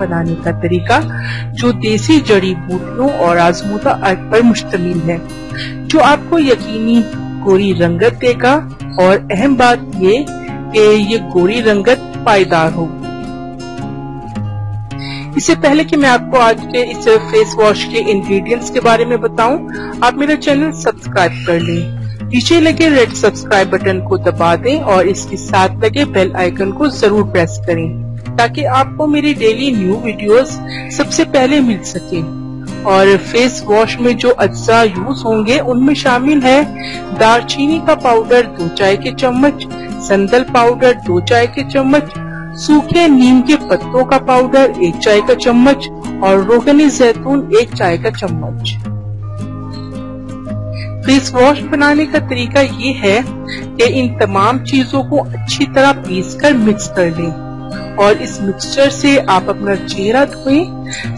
बनाने का तरीका जो देसी जड़ी बूटियों और आजमूदा अर्क पर मुश्तमिल है, जो आपको यकीनी गोरी रंगत देगा और अहम बात ये कि ये गोरी रंगत पायदार होगी। इससे पहले कि मैं आपको आज के इस फेस वॉश के इंग्रेडिएंट्स के बारे में बताऊं, आप मेरा चैनल सब्सक्राइब कर लें। नीचे लगे रेड सब्सक्राइब बटन को दबा दें और इसके साथ लगे बेल आइकन को जरूर प्रेस करें ताकि आपको मेरी डेली न्यू वीडियोस सबसे पहले मिल सके। और फेस वॉश में जो अज्जा यूज होंगे उनमें शामिल है दालचीनी का पाउडर 2 चाय के चम्मच, संदल पाउडर 2 चाय के चम्मच, सूखे नीम के पत्तों का पाउडर 1 चाय का चम्मच और रोगनी जैतून 1 चाय का चम्मच। फेस वॉश बनाने का तरीका ये है कि इन तमाम चीजों को अच्छी तरह पीसकर मिक्स कर लें और इस मिक्सचर से आप अपना चेहरा धोएं,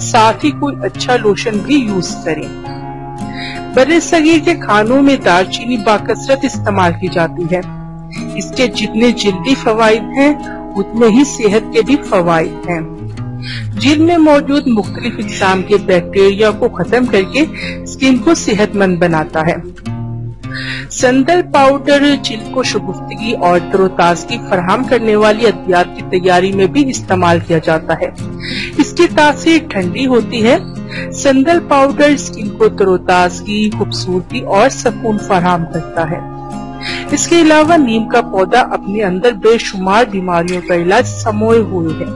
साथ ही कोई अच्छा लोशन भी यूज करें। बड़े सगीर के खानों में दालचीनी बाकसरत इस्तेमाल की जाती है। इसके जितने जल्दी फवाइद हैं उतने ही सेहत के भी फवाइद हैं। जिल्द में मौजूद मुख्तलिफ इक़साम के बैक्टीरिया को खत्म करके स्किन को सेहतमंद बनाता है। संदल पाउडर जिल्द को शुगुफ्तगी और तरोताजगी फराहम करने वाली अद्वियात की तैयारी में भी इस्तेमाल किया जाता है। इसकी तासीर ठंडी होती है। संदल पाउडर स्किन को तरोताजगी, खूबसूरती और सुकून फराहम करता है। इसके अलावा नीम का पौधा अपने अंदर बेशुमार बीमारियों का इलाज समोए हुए है,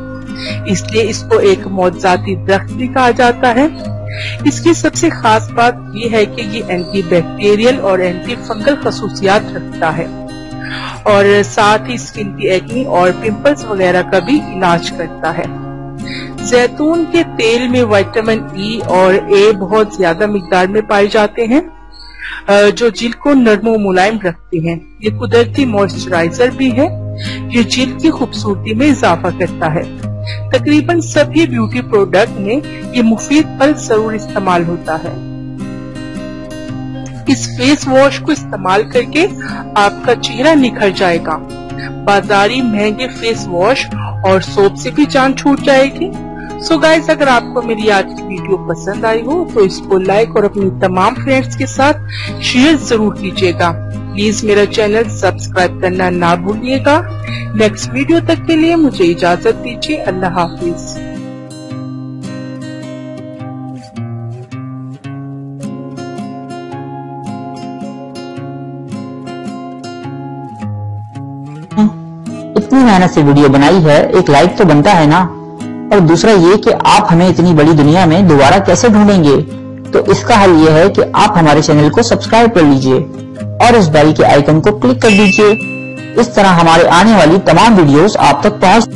इसलिए इसको एक मौजूदाती दरख्त भी कहा जाता है। इसकी सबसे खास बात यह है कि ये एंटी बैक्टीरियल और एंटी फंगल खसूसियात रखता है और साथ ही स्किन की एक्नी और पिंपल्स वगैरह का भी इलाज करता है। जैतून के तेल में विटामिन ई और ए बहुत ज्यादा मिकदार में पाए जाते हैं, जो जिल्द को नरम और मुलायम रखते हैं। ये कुदरती मॉइस्चराइजर भी है, ये जिल्द की खूबसूरती में इजाफा करता है। तकरीबन सभी ब्यूटी प्रोडक्ट में ये मुफीद पल जरूर इस्तेमाल होता है। इस फेस वॉश को इस्तेमाल करके आपका चेहरा निखर जाएगा। बाजारी महंगे फेस वॉश और सोप से भी जान छूट जाएगी। सो गाइस, अगर आपको मेरी आज की वीडियो पसंद आई हो तो इसको लाइक और अपनी तमाम फ्रेंड्स के साथ शेयर जरूर कीजिएगा। प्लीज मेरा चैनल सब्सक्राइब करना ना भूलिएगा। नेक्स्ट वीडियो तक के लिए मुझे इजाजत दीजिए। अल्लाह हाफिज। इतनी मेहनत से वीडियो बनाई है, एक लाइक तो बनता है ना। और दूसरा ये कि आप हमें इतनी बड़ी दुनिया में दोबारा कैसे ढूंढेंगे, तो इसका हल ये है कि आप हमारे चैनल को सब्सक्राइब कर लीजिए और इस बेल के आइकन को क्लिक कर दीजिए। इस तरह हमारे आने वाली तमाम वीडियोस आप तक पहुंच